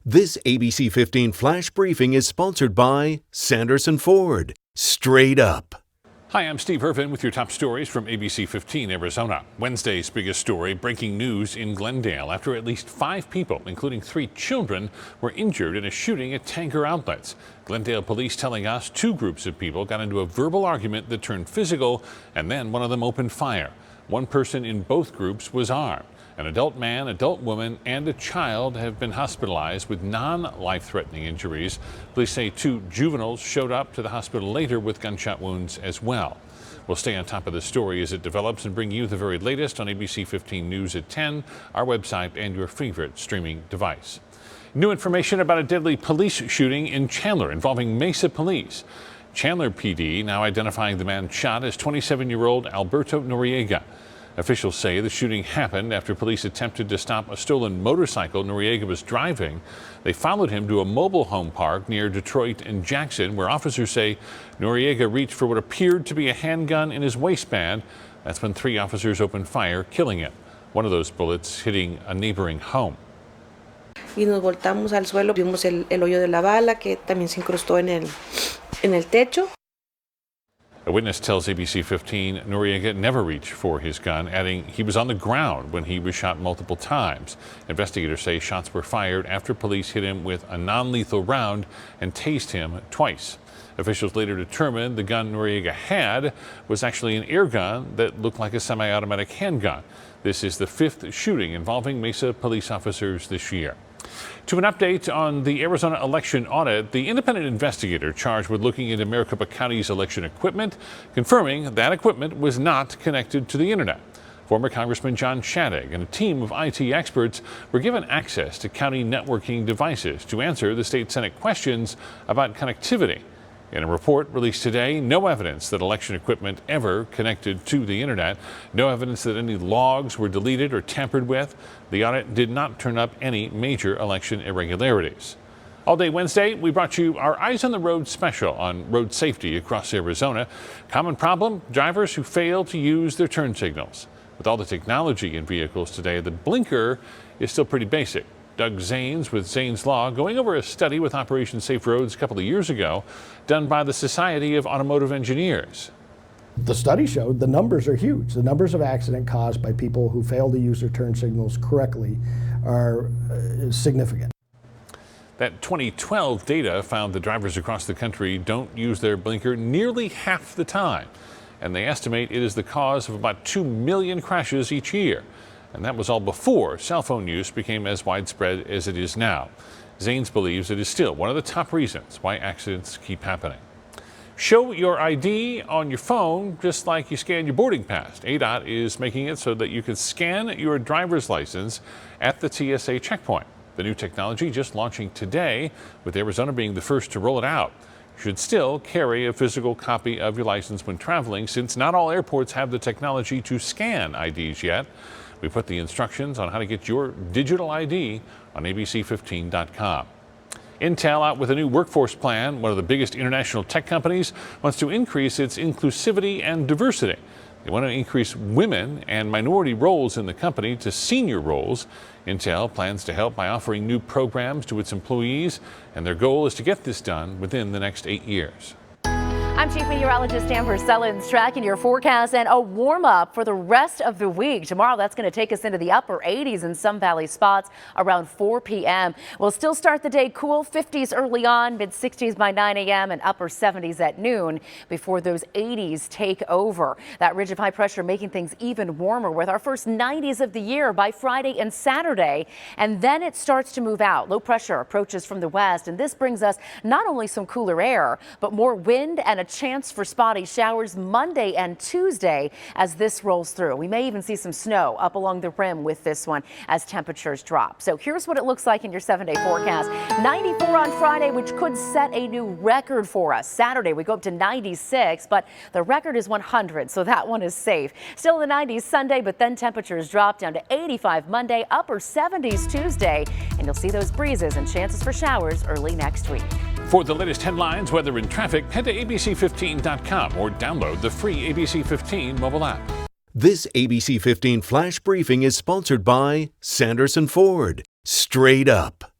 This ABC 15 Flash Briefing is sponsored by Sanderson Ford. Straight up. Hi, I'm Steve Irvin with your top stories from ABC15 Arizona. Wednesday's biggest story, breaking news in Glendale after at least 5 people, including 3 children, were injured in a shooting at TANGER outlets. Glendale police telling us 2 groups of people got into a verbal argument that turned physical, and then one of them opened fire. One person in both groups was armed. An adult man, adult woman, and a child have been hospitalized with non-life-threatening injuries. Police say 2 juveniles showed up to the hospital later with gunshot wounds as well. We'll stay on top of the story as it develops and bring you the very latest on ABC 15 News at 10, our website, and your favorite streaming device. New information about a deadly police shooting in Chandler involving Mesa Police. Chandler PD now identifying the man shot as 27-year-old Alberto Noriega. Officials say the shooting happened after police attempted to stop a stolen motorcycle Noriega was driving. They followed him to a mobile home park near Detroit and Jackson, where officers say Noriega reached for what appeared to be a handgun in his waistband. That's when 3 officers opened fire, killing him. One of those bullets hitting a neighboring home. Y nos voltamos al suelo, vimos el hoyo de la bala que también se incrustó en el techo. A witness tells ABC15 Noriega never reached for his gun, adding he was on the ground when he was shot multiple times. Investigators say shots were fired after police hit him with a non-lethal round and tased him twice. Officials later determined the gun Noriega had was actually an air gun that looked like a semi-automatic handgun. This is the 5th shooting involving Mesa police officers this year. To an update on the Arizona election audit, the independent investigator charged with looking into Maricopa County's election equipment, confirming that equipment was not connected to the internet. Former Congressman John Shadegg and a team of IT experts were given access to county networking devices to answer the state Senate questions about connectivity. In a report released today, no evidence that election equipment ever connected to the internet, no evidence that any logs were deleted or tampered with. The audit did not turn up any major election irregularities. All day Wednesday, we brought you our Eyes on the Road special on road safety across Arizona. Common problem, drivers who fail to use their turn signals. With all the technology in vehicles today, the blinker is still pretty basic. Doug Zanes with Zanes Law going over a study with Operation Safe Roads a couple of years ago done by the Society of Automotive Engineers. The study showed the numbers are huge. The numbers of accidents caused by people who fail to use their turn signals correctly are significant. That 2012 data found that drivers across the country don't use their blinker nearly half the time, and they estimate it is the cause of about 2 million crashes each year. And that was all before cell phone use became as widespread as it is now. Zanes believes it is still one of the top reasons why accidents keep happening. Show your ID on your phone just like you scan your boarding pass. AUDIT is making it so that you can scan your driver's license at the TSA checkpoint. The new technology just launching today, with Arizona being the first to roll it out. You should still carry a physical copy of your license when traveling, since not all airports have the technology to scan IDs yet. We put the instructions on how to get your digital ID on ABC15.com. Intel out with a new workforce plan. One of the biggest international tech companies wants to increase its inclusivity and diversity. They want to increase women and minority roles in the company to senior roles. Intel plans to help by offering new programs to its employees, and their goal is to get this done within the next 8 years. I'm Chief Meteorologist Amber Sullins tracking your forecast and a warm-up for the rest of the week. Tomorrow, that's going to take us into the upper 80s in some valley spots around 4 p.m. We'll still start the day cool, 50s early on, mid-60s by 9 a.m. and upper 70s at noon before those 80s take over. That ridge of high pressure making things even warmer with our first 90s of the year by Friday and Saturday. And then it starts to move out. Low pressure approaches from the west, and this brings us not only some cooler air, but more wind and a chance for spotty showers Monday and Tuesday as this rolls through. We may even see some snow up along the rim with this one as temperatures drop. So here's what it looks like in your 7-day forecast. 94 on Friday, which could set a new record for us. Saturday, we go up to 96, but the record is 100, so that one is safe. Still in the 90s Sunday, but then temperatures drop down to 85 Monday, upper 70s Tuesday, and you'll see those breezes and chances for showers early next week. For the latest headlines, weather, and traffic, head to ABC15.com or download the free ABC15 mobile app. This ABC 15 Flash Briefing is sponsored by Sanderson Ford. Straight up.